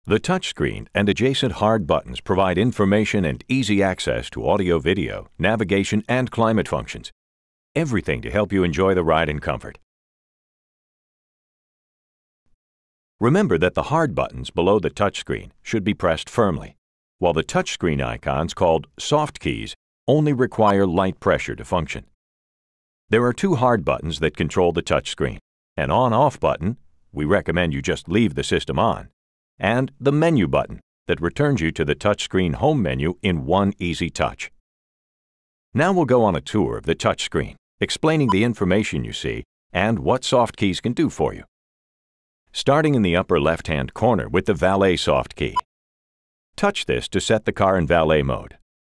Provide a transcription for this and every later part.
The touchscreen and adjacent hard buttons provide information and easy access to audio-video, navigation, and climate functions. Everything to help you enjoy the ride in comfort. Remember that the hard buttons below the touchscreen should be pressed firmly, while the touchscreen icons called soft keys only require light pressure to function. There are two hard buttons that control the touchscreen: an on-off button, we recommend you just leave the system on, and the menu button that returns you to the touchscreen home menu in one easy touch. Now we'll go on a tour of the touchscreen, explaining the information you see and what soft keys can do for you. Starting in the upper left-hand corner with the valet soft key. Touch this to set the car in valet mode.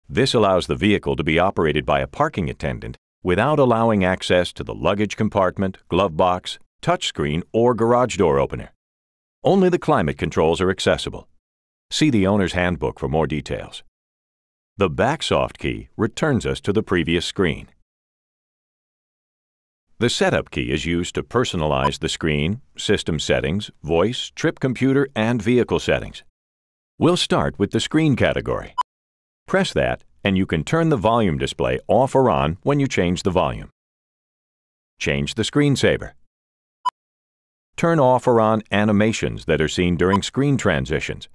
This allows the vehicle to be operated by a parking attendant without allowing access to the luggage compartment, glove box, touchscreen, or garage door opener. Only the climate controls are accessible. See the owner's handbook for more details. The back soft key returns us to the previous screen. The setup key is used to personalize the screen, system settings, voice, trip computer, and vehicle settings. We'll start with the screen category. Press that and you can turn the volume display off or on when you change the volume. Change the screensaver. Turn off or on animations that are seen during screen transitions.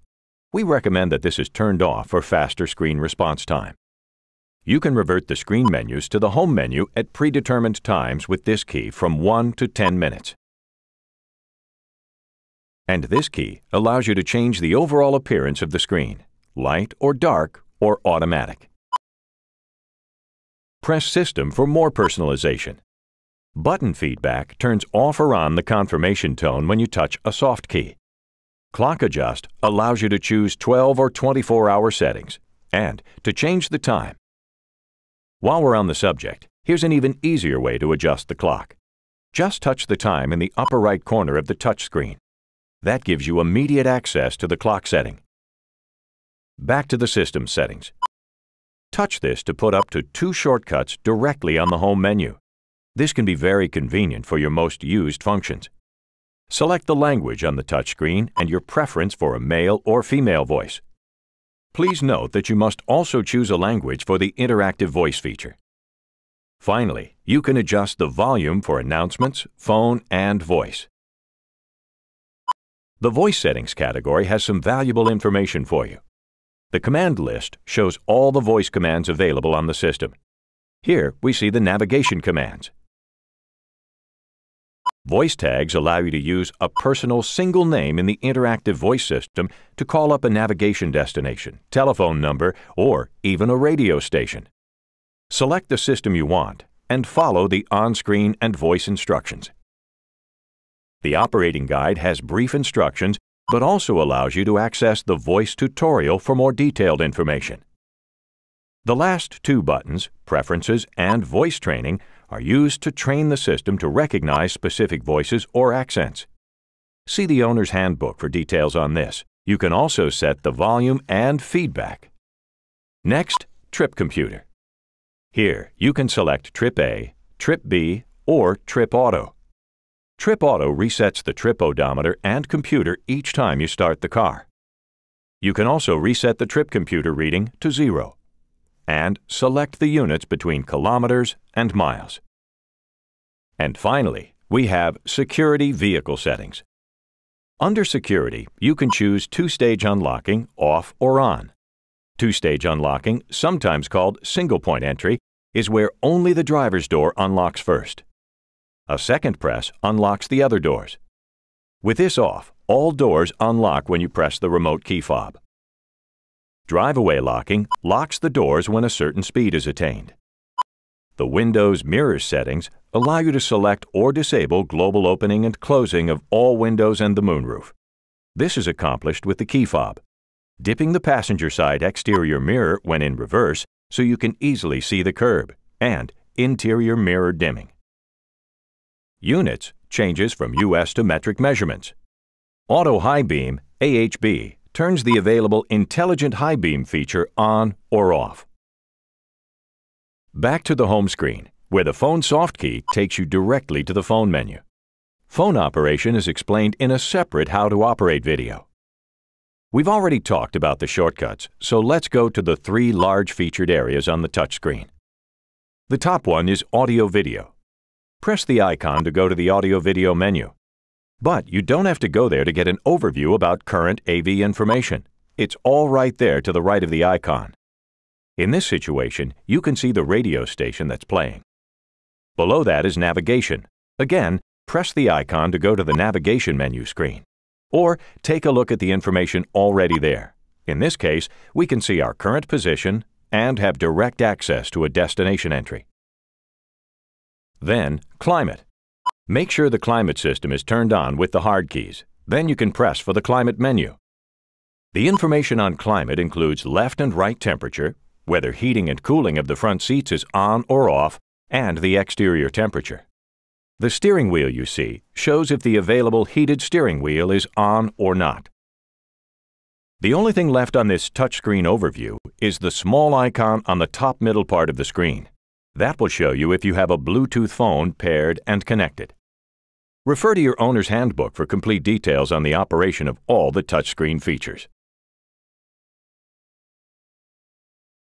We recommend that this is turned off for faster screen response time. You can revert the screen menus to the home menu at predetermined times with this key from 1 to 10 minutes. And this key allows you to change the overall appearance of the screen, light or dark or automatic. Press System for more personalization. Button feedback turns off or on the confirmation tone when you touch a soft key. Clock Adjust allows you to choose 12 or 24-hour settings and to change the time. While we're on the subject, here's an even easier way to adjust the clock. Just touch the time in the upper right corner of the touchscreen. That gives you immediate access to the clock setting. Back to the system settings. Touch this to put up to 2 shortcuts directly on the home menu. This can be very convenient for your most used functions. Select the language on the touchscreen and your preference for a male or female voice. Please note that you must also choose a language for the interactive voice feature. Finally, you can adjust the volume for announcements, phone, and voice. The voice settings category has some valuable information for you. The command list shows all the voice commands available on the system. Here we see the navigation commands. Voice tags allow you to use a personal single name in the interactive voice system to call up a navigation destination, telephone number, or even a radio station. Select the system you want and follow the on-screen and voice instructions. The operating guide has brief instructions but also allows you to access the voice tutorial for more detailed information. The last two buttons, Preferences and Voice Training, are used to train the system to recognize specific voices or accents. See the owner's handbook for details on this. You can also set the volume and feedback. Next, Trip Computer. Here, you can select Trip A, Trip B, or Trip Auto. Trip Auto resets the trip odometer and computer each time you start the car. You can also reset the trip computer reading to 0. And select the units between kilometers and miles. And finally, we have Security Vehicle Settings. Under Security, you can choose two-stage unlocking off or on. Two-stage unlocking, sometimes called single-point entry, is where only the driver's door unlocks first. A second press unlocks the other doors. With this off, all doors unlock when you press the remote key fob. Drive-away locking locks the doors when a certain speed is attained. The Windows Mirrors settings allow you to select or disable global opening and closing of all windows and the moonroof. This is accomplished with the key fob, dipping the passenger side exterior mirror when in reverse so you can easily see the curb, and interior mirror dimming. Units changes from US to metric measurements. Auto High Beam, AHB, turns the available Intelligent High Beam feature on or off. Back to the home screen, where the phone soft key takes you directly to the phone menu. Phone operation is explained in a separate How to Operate video. We've already talked about the shortcuts, so let's go to the 3 large featured areas on the touchscreen. The top one is Audio-Video. Press the icon to go to the Audio-Video menu. But you don't have to go there to get an overview about current AV information. It's all right there to the right of the icon. In this situation, you can see the radio station that's playing. Below that is Navigation. Again, press the icon to go to the Navigation menu screen. Or take a look at the information already there. In this case, we can see our current position and have direct access to a destination entry. Then, Climate. Make sure the climate system is turned on with the hard keys. Then you can press for the Climate menu. The information on climate includes left and right temperature, whether heating and cooling of the front seats is on or off, and the exterior temperature. The steering wheel you see shows if the available heated steering wheel is on or not. The only thing left on this touchscreen overview is the small icon on the top middle part of the screen. That will show you if you have a Bluetooth phone paired and connected. Refer to your owner's handbook for complete details on the operation of all the touchscreen features.